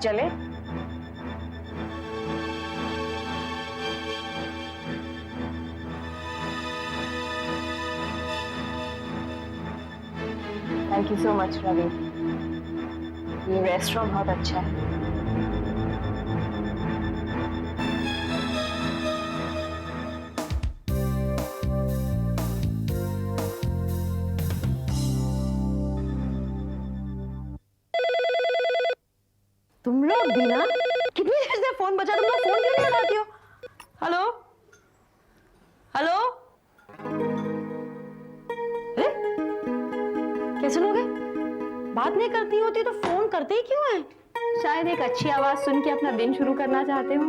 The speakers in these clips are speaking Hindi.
चले। Thank you so much Ravi, ये रेस्टोरेंट बहुत अच्छा है। तुम लोग भी ना, कितनी देर से फोन बजा, तुम लोग फोन क्यों नहीं उठाती हो? हेलो हेलो, अरे कैसे लोग हैं? बात नहीं करती होती तो फोन करते ही क्यों हैं? शायद एक अच्छी आवाज सुन के अपना दिन शुरू करना चाहते हो।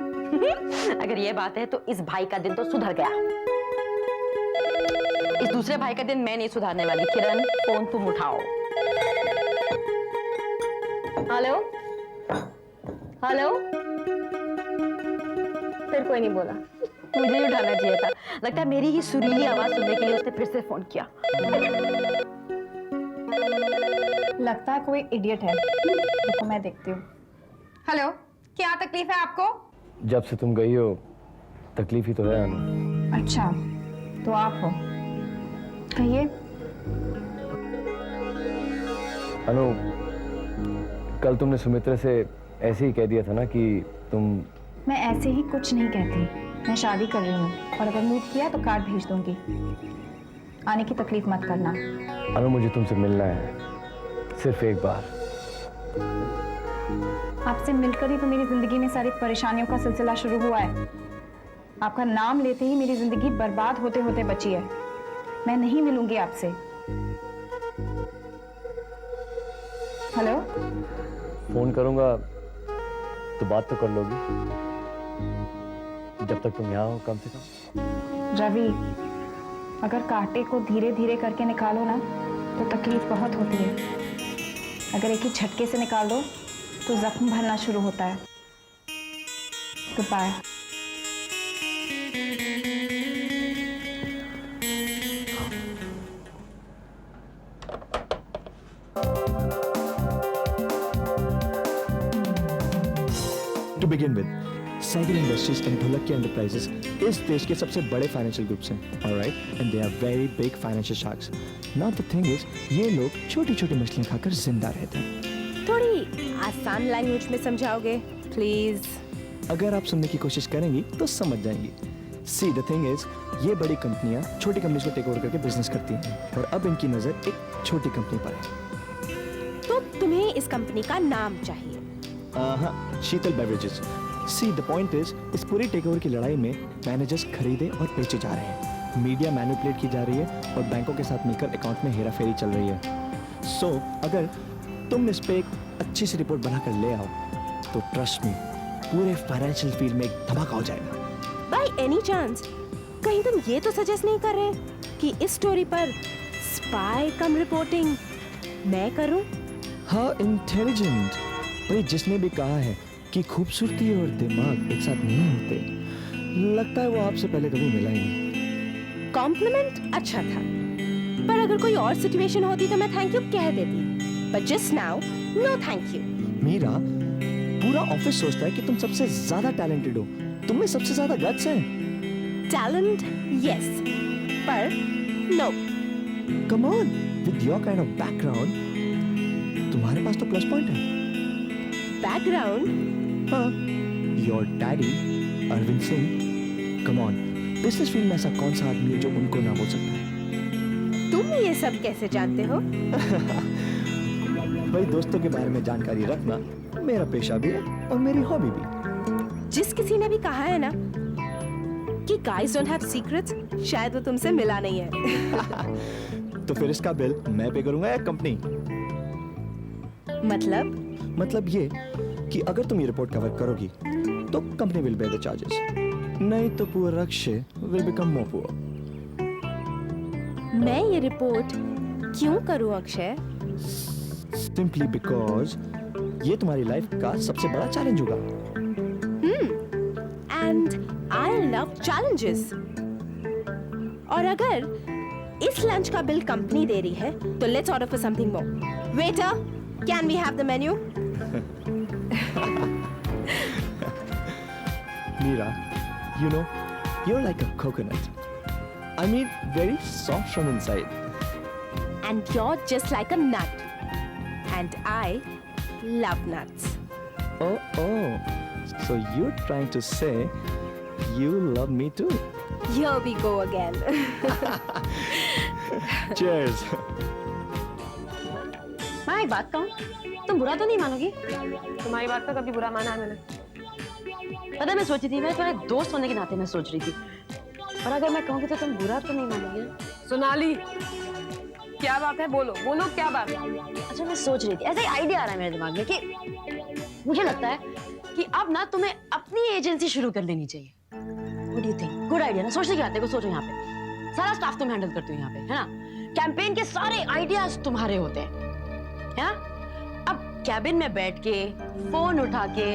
अगर ये बात है तो इस भाई का दिन तो सुधर गया। इस दूसरे भाई का दिन मैं नहीं सुधारने वाली। किरण, फोन तुम उठाओ। हेलो हेलो, फिर कोई नहीं बोला। मुझे ही उठाना चाहिए था। लगता है मेरी ही सुरीली आवाज सुनने के लिए उसने फिर से फोन किया। लगता है कोई इडियट है। रुको मैं देखती हूँ। हेलो, क्या तकलीफ है आपको? जब से तुम गई हो तकलीफ ही तो है अनु। अच्छा, तो आप हो, कहिए। अनु, कल तुमने सुमित्रा से ऐसे ही कह दिया था ना कि तुम। मैं ऐसे ही कुछ नहीं कहती। मैं शादी कर रही हूँ और अगर मूड किया तो कार्ड भेज दूंगी। आने की तकलीफ मत करना। अनु, मुझे तुमसे मिलना है, सिर्फ एक बार। आपसे मिलकर ही तो मेरी जिंदगी में सारी परेशानियों का सिलसिला शुरू हुआ है। आपका नाम लेते ही मेरी जिंदगी बर्बाद होते होते बची है। मैं नहीं मिलूंगी आपसे। हेलो, फोन करूंगा तो बात तो कर लोगी, जब तक तुम यहाँ हो कम से कम। रवि, अगर कांटे को धीरे धीरे करके निकालो ना तो तकलीफ बहुत होती है। अगर एक ही झटके से निकाल दो तो जख्म भरना शुरू होता है। Good bye. To begin with, Sagar Industries and Dholakya Enterprises इस देश के सबसे बड़े फाइनेंशियल ग्रुप्स हैं, alright, and they are very big financial sharks. Now the thing is, ये लोग छोटी-छोटी मछलियाँ खाकर जिंदा रहते हैं। थोड़ी आसान लैंग्वेज में समझाओगे प्लीज? अगर आप सुनने की कोशिश करेंगी तो समझ जाएंगी। See the thing is, ये बड़ी कंपनियाँ छोटी कंपनीज को टेक ओवर करके बिजनेस करती हैं और अब इनकी नजर एक छोटी कंपनी पर है। तो तुम्हें इस कंपनी का नाम चाहिए? हाँ, शीतल beverages. See the point is, इस पूरी टेक ओवर की लड़ाई में मैनेजर्स खरीदे और बेचे जा रहे हैं, मीडिया मैनिपुलेट की जा रही है और बैंकों के साथ मिलकर अकाउंट में हेराफेरी चल रही है। सो अगर तुम इस पे एक अच्छी सी रिपोर्ट बनाकर ले आओ तो ट्रस्ट मी, पूरे फाइनेंशियल फील्ड में एक धमाका हो जाएगा। बाय एनी चांस कहीं तुम ये तो सजेस्ट नहीं कर रहे कि इस स्टोरी पर स्पाई कम रिपोर्टिंग मैं करूं? हाँ, इंटेलिजेंट। भाई, जिसने भी कहा है कि खूबसूरती और दिमाग एक साथ नहीं होते, लगता है वो आपसे पहले कभी मिला ही नहीं। कॉम्प्लीमेंट अच्छा था, पर अगर कोई और सिचुएशन होती तो मैं थैंक यू कह देती, but just now no thank you. Meera, पूरा ऑफिस सोचता है कि तुम सबसे ज्यादा टैलेंटेड हो, तुम में सबसे ज्यादा गट्स है। टैलेंट यस, पर no. Come on, with your kind of background तुम्हारे पास तो प्लस पॉइंट है। बैकग्राउंड? हाँ, your daddy Arvind Singh. Come on, business field में ऐसा कौन सा आदमी है जो उनको ना बोल सकता है? तुम ये सब कैसे जानते हो? भाई, दोस्तों के बारे में जानकारी रखना मेरा पेशा भी है और मेरी हॉबी भी। जिस किसी ने भी कहा है ना कि गाइस डोंट हैव सीक्रेट्स, शायद वो तुमसे मिला नहीं है। तो फिर इसका बिल मैं पे करूंगा या कंपनी? मतलब ये कि अगर तुम ये रिपोर्ट कवर करोगी तो company will pay the charges, नहीं तो poor Akshay will become more poor. मैं ये रिपोर्ट क्यों करूं अक्षय? सिंपली बिकॉज ये तुम्हारी लाइफ का सबसे बड़ा चैलेंज होगा। And I love challenges. और अगर इस लंच का बिल कंपनी दे रही है तो let's order for something more. Waiter, can we have the menu? Meera, you know, you're like a coconut. I mean, very soft from inside. And you're just like a nut. And I love nuts. Oh, so you're trying to say you love me too? Here we go again. Cheers. मैं एक बात कहूँ, तुम बुरा तो नहीं मानोगी? तुम्हारी बात का कभी बुरा माना है मैंने? पता है, मैं सोची थी, मैं तुम्हारे दोस्त होने के नाते मैं सोच रही थी, पर अगर मैं कहूँगी तो तुम बुरा तो नहीं मानोगी ना? सोनाली, क्या बात है? बोलो बोलो, क्या बात है? अच्छा, मैं सोच रही थी, ऐसा ही आइडिया आ रहा है मेरे दिमाग में कि मुझे लगता है कि अब ना तुम्हें अपनी एजेंसी शुरू कर लेनी चाहिए। What do you think? Good idea ना? सोचने की बात है, को सोचो। यहाँ पे सारा स्टाफ तुम हैंडल करते हो, यहाँ पे है ना? कैंपेन के सारे आइडियाज तुम्हारे होते हैं, है ना? अब कैबिन में बैठ के फोन उठा के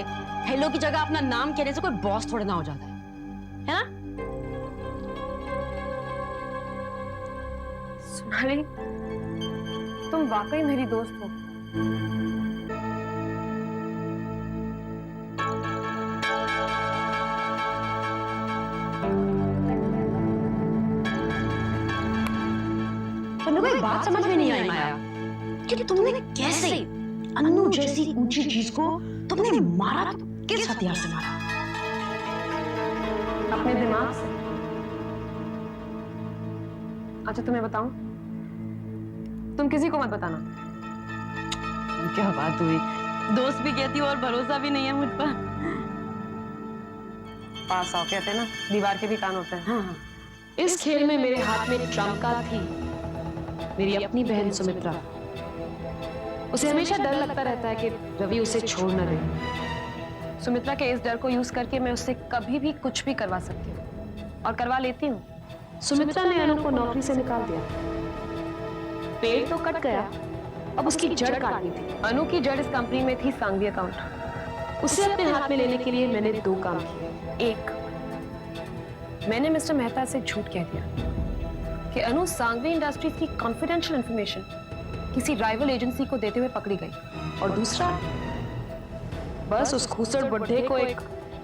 हेलो की जगह अपना नाम कहने से कोई बॉस थोड़ा ना हो जाता है ना? सोनाली, तुम वाकई मेरी दोस्त हो। पर मेरे को एक बात समझ में नहीं आई माया, कि तुमने कैसे अन्नू जैसी ऊंची चीज को तुमने मारा, तो किस हथियार से मारा? अपने दिमाग से। अच्छा, तुम्हें बताऊं? तुम किसी को मत बताना। क्या बात हुई? दोस्त भी कहती हो और भरोसा भी नहीं है मुझ पर। पास आओ, कहते हैं ना, दीवार के भी कान होते हैं। हाँ। इस खेल में मेरे हाथ में ट्रम्पा थी मेरी अपनी बहन सुमित्रा। उसे हमेशा डर लगता रहता है कि रवि उसे छोड़ न दे। सुमित्रा के इस डर को यूज करके मैं उससे कभी भी कुछ भी करवा सकती हूँ, और करवा लेती हूँ। सुमित्रा ने अनु को नौकरी से निकाल दिया। पेड़ तो कट गया, अब उसकी जड़ काटनी थी। अनु की जड़ इस कंपनी में थी सांघवी अकाउंट। उसे अपने हाथ में लेने के लिए मैंने 2 काम किए। एक, मैंने मिस्टर मेहता से झूठ कह दिया कि अनु सांघवी इंडस्ट्रीज की कॉन्फिडेंशियल इंफॉर्मेशन किसी राइवल एजेंसी को देते हुए पकड़ी गई। और दूसरा, बस उस खूसड़ बुड्ढे को एक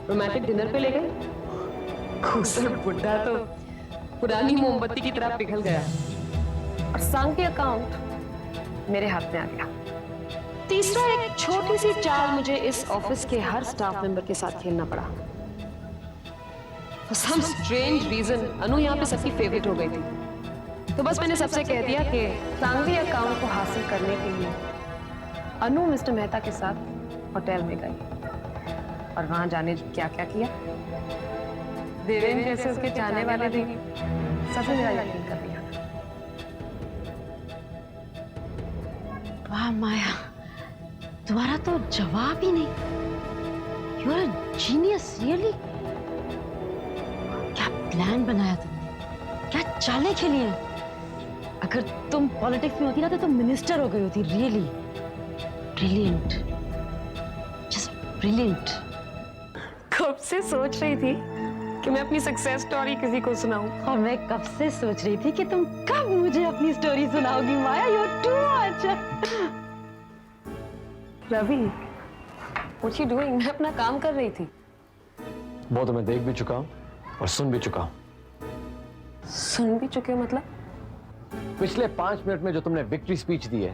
रोमांटिक डिनर पे ले गए। खूसड़ बुड्ढा तो पुरानी मोमबत्ती की तरह पिघल गया, और सांघवी अकाउंट मेरे हाथ में आ गया। तीसरा, एक छोटी सी चाल मुझे इस ऑफिस के हर स्टाफ मेंबर के साथ खेलना पड़ा। For some strange reason, अनु यहाँ पे सबकी फेवरेट हो गई थी। तो बस मैंने सबसे कह दिया कि सांघवी अकाउंट को हासिल करने के लिए अनु मिस्टर मेहता के साथ होटल में गई, और वहां जाने क्या क्या किया। देवेंद्र जैसे उसके चाहने वाले भी सच में मेरा यकीन कर लिया। वाह माया, तुम्हारा तो जवाब ही नहीं। You are a genius, really. क्या प्लान बनाया तुमने, क्या चालें खेली हैं। अगर तुम पॉलिटिक्स में होती ना तो तुम मिनिस्टर हो गई होती। Really brilliant, just brilliant. कब से सोच रही थी कि मैं अपनी सक्सेस स्टोरी किसी को सुनाऊं। और मैं कब से सोच रही थी कि तुम कब मुझे अपनी स्टोरी सुनाओगी। Maya, you are too much. Ravi, what you doing? मैं अपना काम कर रही थी। वो तो मैं देख भी चुका हूँ और सुन भी चुका हूँ। सुन भी चुके हो मतलब? पिछले 5 मिनट में जो तुमने विक्ट्री स्पीच दी है,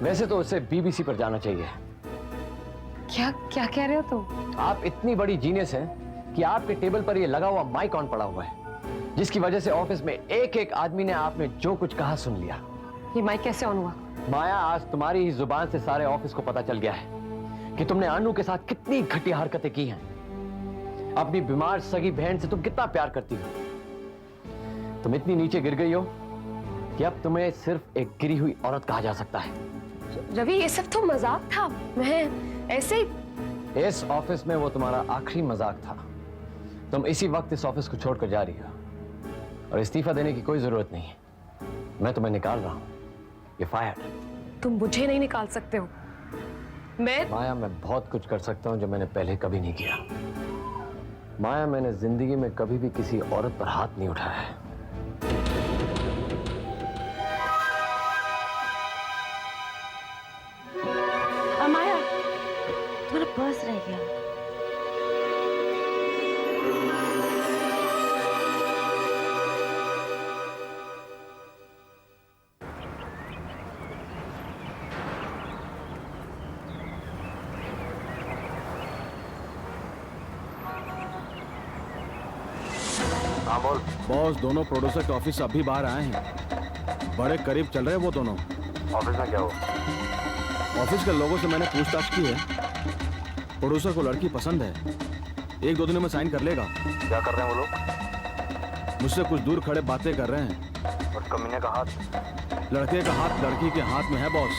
वैसे तो उसे बीबीसी पर जाना चाहिए। क्या क्या कह रहे हो तुम? आप इतनी बड़ी जीनियस हैं कि आपके टेबल पर ये लगा हुआ माइक ऑन पड़ा हुआ है, जिसकी वजह से ऑफिस में एक एक आदमी ने आपने जो कुछ कहा सुन लिया। ये माइक कैसे ऑन हुआ? माया, आज तुम्हारी ही जुबान से सारे ऑफिस को पता चल गया है कि तुमने अनु के साथ कितनी घटिया हरकतें की हैं। अपनी बीमार सगी बहन से तुम कितना प्यार करती हो। तुम इतनी नीचे गिर गई हो कि अब तुम्हें सिर्फ एक गिरी हुई औरत कहा जा सकता है। रवि, ये सब तो मजाक था। मैं ऐसे ही। इस ऑफिस में वो तुम्हारा आखिरी मजाक था। तुम इसी वक्त इस ऑफिस को छोड़कर जा रही हो, और इस्तीफा देने की कोई जरूरत नहीं है। मैं तुम्हें निकाल रहा हूं। ये फायर्ड। तुम मुझे नहीं निकाल सकते हो। माया, मैं बहुत कुछ कर सकता हूं जो मैंने पहले कभी नहीं किया। माया, मैंने जिंदगी में कभी भी किसी औरत पर हाथ नहीं उठाया है। माया, तुम्हारा पर्स रह गया। हाँ बोल। बॉस, दोनों प्रोड्यूसर के ऑफिस अभी बाहर आए हैं। बड़े करीब चल रहे हैं वो दोनों। ऑफिस में क्या हुआ? ऑफिस के लोगों से मैंने पूछताछ की है। प्रोड्यूसर को लड़की पसंद है, 1-2 दिनों में साइन कर लेगा। क्या कर रहे हैं वो लोग? मुझसे कुछ दूर खड़े बातें कर रहे हैं। और कमीने का हाथ? लड़के का हाथ लड़की के हाथ में है बॉस।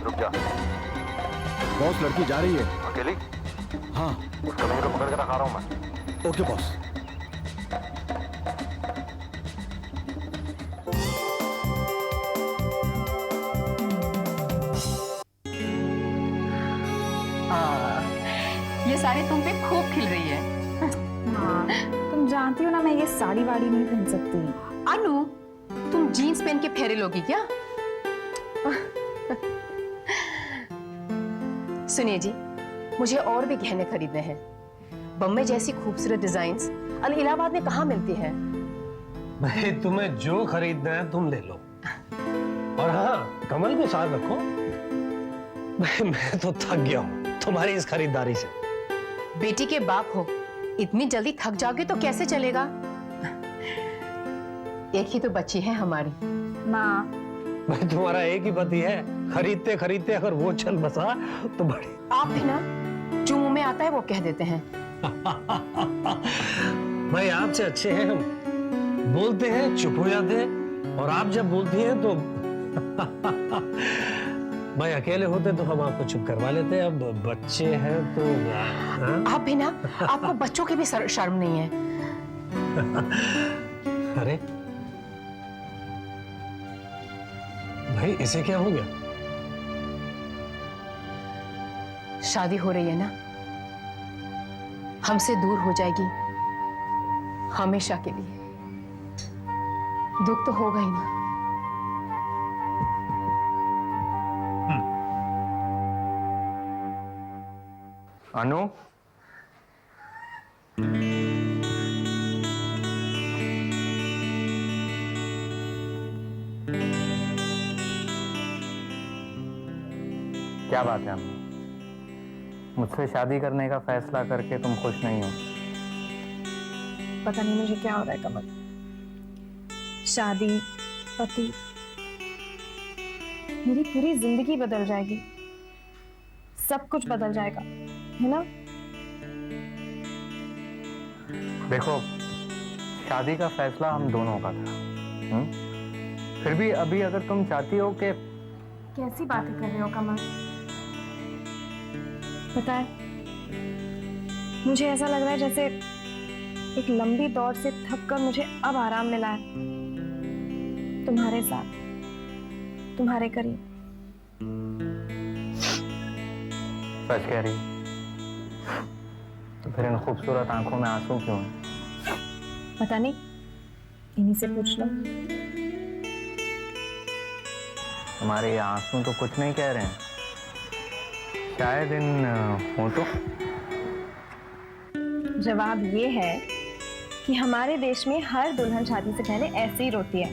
रुक जा। बॉस, लड़की जा रही है। अकेली? हाँ। उस कमीने को पकड़ के रखा रहा हूँ मैं। Okay boss. ये साड़ी तुम पे खूब खिल रही है। हाँ, तुम जानती हो ना मैं ये साड़ी वाड़ी नहीं पहन सकती। अनु, तुम जीन्स पहन के फेरे लोगी क्या? सुनिए जी, मुझे और भी गहने खरीदने हैं। बम्बई जैसी खूबसूरत डिजाइन्स इलाहाबाद में कहाँ मिलती हैं? भाई तुम्हें जो खरीदना है तुम ले लो। और हाँ, कमल को साथ रखो। मैं तो थक गया हूँ तुम्हारी इस खरीदारी से। बेटी के बाप हो, इतनी जल्दी थक जाओगे तो कैसे चलेगा? एक ही तो बच्ची है हमारी। माँ, भाई तुम्हारा एक ही पति है, खरीदते खरीदते अगर वो चल बसा तो बड़ी। आप भी ना जो मुंह में आता है वो कह देते हैं। भाई आपसे अच्छे हैं हम, बोलते हैं चुप हो जाते हैं, और आप जब बोलती हैं तो भाई अकेले होते तो हम आपको चुप करवा लेते, अब बच्चे हैं तो हाँ? आप भी ना, आपको बच्चों की भी शर्म नहीं है। अरे भाई इसे क्या हो गया? शादी हो रही है ना, हमसे दूर हो जाएगी हमेशा के लिए। दुख तो होगा ही ना। अनु, क्या बात है अम्मा? मुझसे शादी करने का फैसला करके तुम खुश नहीं हो? पता नहीं मुझे क्या हो रहा है कमल। शादी, पति, मेरी पूरी जिंदगी बदल जाएगी, सब कुछ बदल जाएगा, है ना? देखो, शादी का फैसला हम दोनों का था। फिर भी अभी अगर तुम चाहती हो कि... कैसी बातें कर रहे हो कमल? पता है, मुझे ऐसा लग रहा है जैसे एक लंबी दौड़ से थक कर मुझे अब आराम मिला है, तुम्हारे साथ, तुम्हारे करीब। सच कह रही? तो फिर इन खूबसूरत आंखों में आंसू क्यों हैं? पता नहीं, इन्हीं से पूछ लो। तुम्हारे ये आंसू तो कुछ नहीं कह रहे हैं, शायद इन होठों। जवाब ये है कि हमारे देश में हर दुल्हन शादी से पहले ऐसे ही रोती है,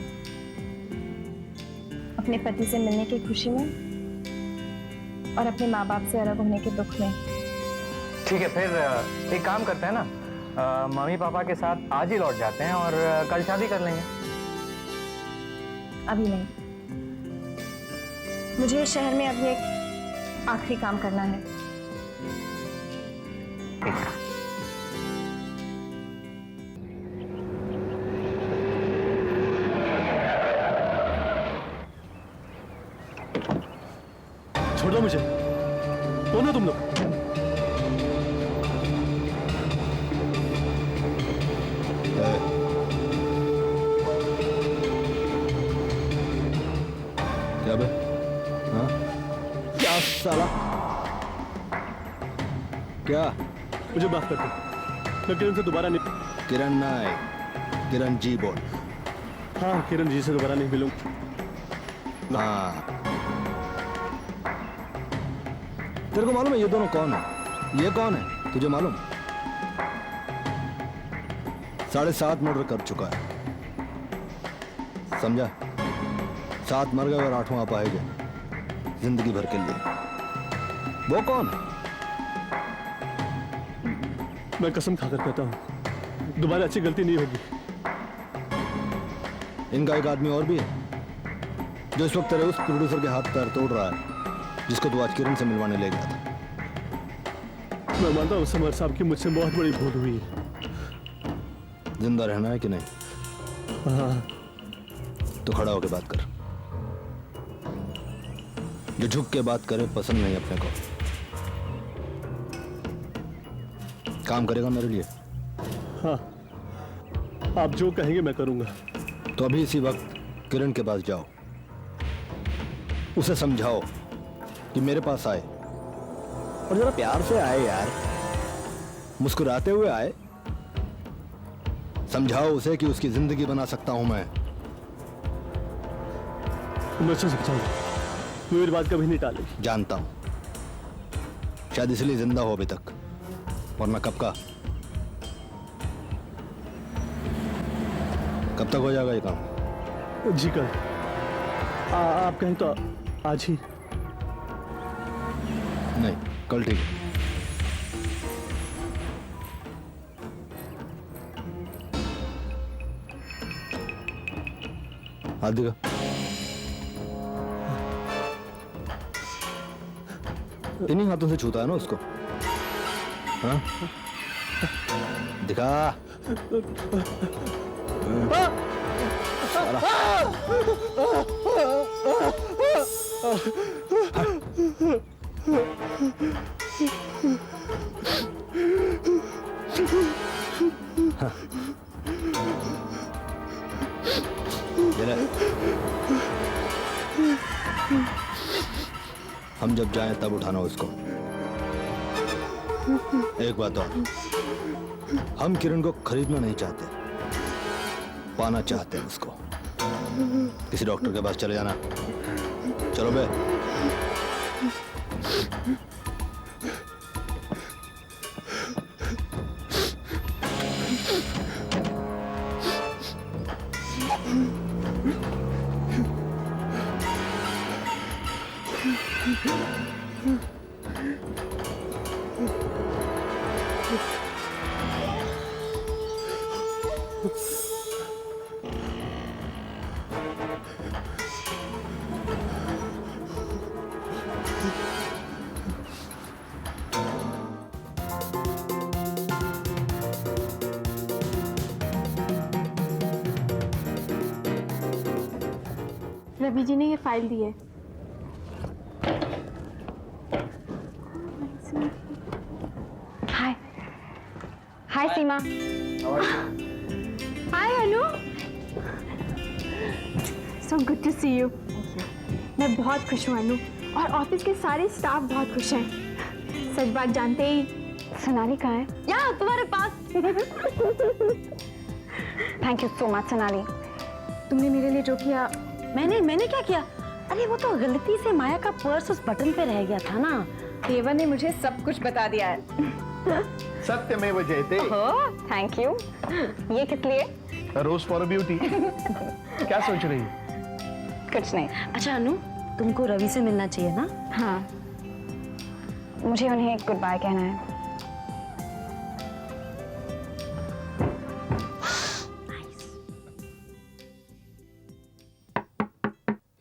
अपने पति से मिलने की खुशी में और अपने माँ बाप से अलग होने के दुख में। ठीक है, फिर एक काम करते हैं ना, मम्मी पापा के साथ आज ही लौट जाते हैं और कल शादी कर लेंगे। अभी नहीं, मुझे इस शहर में अभी एक आखिरी काम करना है। ठीक है। छोड़ दो मुझे, कौन हो तुम लोग? क्या बे? हाँ? क्या साला? क्या? मुझे माफ कर दो, मैं किरण से दोबारा नहीं। किरण नाय, किरण जी बोल। हाँ, किरण जी से दोबारा नहीं मिलूंगा। हाँ, तेरे को मालूम है ये दोनों कौन है? ये कौन है तुझे मालूम? 7.5 मर्डर कर चुका है, समझा? 7 मर गए और 8वां अपाहिज है, जिंदगी भर के लिए। वो कौन है? मैं कसम खाकर कहता हूं, दोबारा अच्छी गलती नहीं होगी। इनका एक आदमी और भी है जो इस वक्त तेरे उस प्रोड्यूसर के हाथ पैर तोड़ रहा है जिसको तू आज किरण से मिलवाने ले गया था। मैं मानता हूँ समर साहब की मुझसे बहुत बड़ी भूल हुई है। जिंदा रहना है कि नहीं? हाँ। तो खड़ा होकर बात कर। जो झुक के बात करे पसंद नहीं अपने को। काम करेगा मेरे लिए? हाँ, आप जो कहेंगे मैं करूंगा। तो अभी इसी वक्त किरण के पास जाओ, उसे समझाओ कि मेरे पास आए और जरा प्यार से आए यार, मुस्कुराते हुए आए। समझाओ उसे कि उसकी जिंदगी बना सकता हूं मैं। मैं समझाऊंगा, मेरी बात कभी नहीं टालेगी। जानता हूं, शायद इसलिए जिंदा हो अभी तक, वरना कब का। कब तक हो जाएगा ये काम? जी कल। आप कहें तो आज ही। नहीं, कल ठीक है। हाथ दिखा। इन्हीं हाथों से छूता है ना उसको? हाँ? दिखा। हम जब जाएं तब उठाना उसको। एक बात और, हम किरण को खरीदना नहीं चाहते, पाना चाहते हैं उसको। किसी डॉक्टर के पास चले जाना। चलो बे। रवि जी ने ये फाइल दी है। Hi hi Seema. Hi Anu. So good to see you. मैं बहुत खुश हूँ अनु, और ऑफिस के सारे स्टाफ बहुत खुश हैं। सच बात जानते ही सोनाली कहाँ है? यहाँ तुम्हारे पास। Thank you so much Sonali, तुमने मेरे लिए जो किया। मैंने क्या किया? अरे वो तो गलती से माया का पर्स उस बटन पे रह गया था ना। देवा ने मुझे सब कुछ बता दिया है। सत्यमेव जयते। Thank you. ये किस लिए? रोज फॉर ब्यूटी। क्या सोच रही है? कुछ नहीं। अच्छा अनु, तुमको रवि से मिलना चाहिए ना? हाँ, मुझे उन्हें गुड बाय कहना है।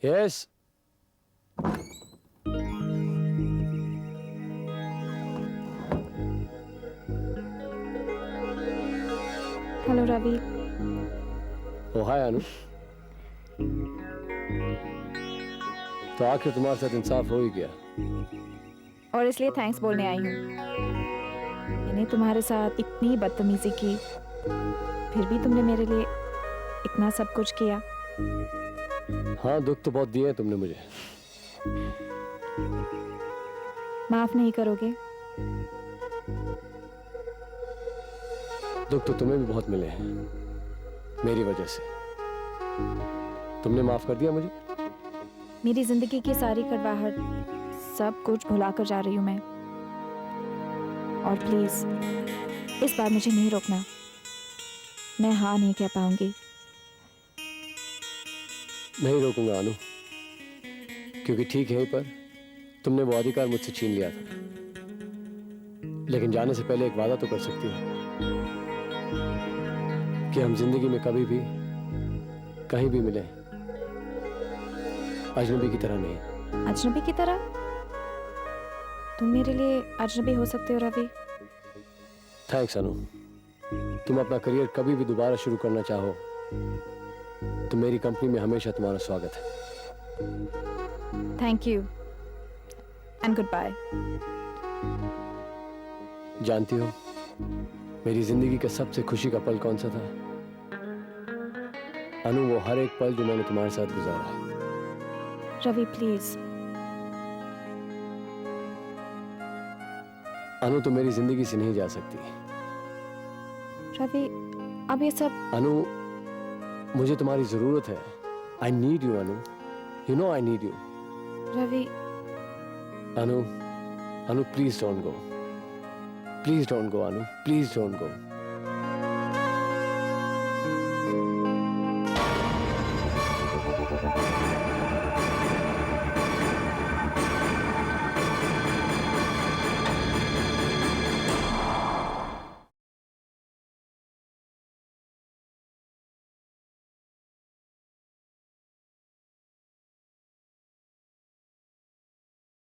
यस। हेलो रवि। ओ हाय अनु। तो आखिर तुम्हारे साथ इंसाफ हो ही गया। और इसलिए थैंक्स बोलने आई हूँ। मैंने तुम्हारे साथ इतनी बदतमीजी की, फिर भी तुमने मेरे लिए इतना सब कुछ किया। हाँ, दुख तो बहुत दिए तुमने मुझे। माफ नहीं करोगे? दुख तो तुम्हें भी बहुत मिले हैं मेरी वजह से। तुमने माफ कर दिया मुझे? मेरी जिंदगी की सारी कड़वाहट, सब कुछ भुला कर जा रही हूँ मैं। और प्लीज इस बार मुझे नहीं रोकना। मैं हाँ नहीं कह पाऊंगी। नहीं रोकूंगा अनु, क्योंकि ठीक है पर तुमने वो अधिकार मुझसे छीन लिया था। लेकिन जाने से पहले एक वादा तो कर सकती हो। कि हम जिंदगी में कभी भी कहीं भी मिले अजनबी की तरह नहीं। अजनबी की तरह? तुम मेरे लिए अजनबी हो सकते हो रवि। थैंक्स अनु। तुम अपना करियर कभी भी दोबारा शुरू करना चाहो तो मेरी कंपनी में हमेशा तुम्हारा स्वागत है। Thank you and good bye. जानती हो मेरी जिंदगी का सबसे खुशी का पल कौन सा था? अनु, वो हर एक पल जो मैंने तुम्हारे साथ गुजारा है। रवि प्लीज। अनु, तुम मेरी जिंदगी से नहीं जा सकती। रवि अब ये सब। अनु, मुझे तुम्हारी जरूरत है। I need you Anu, you know I need you. Ravi Anu, Anu please don't go, please don't go Anu, please don't go.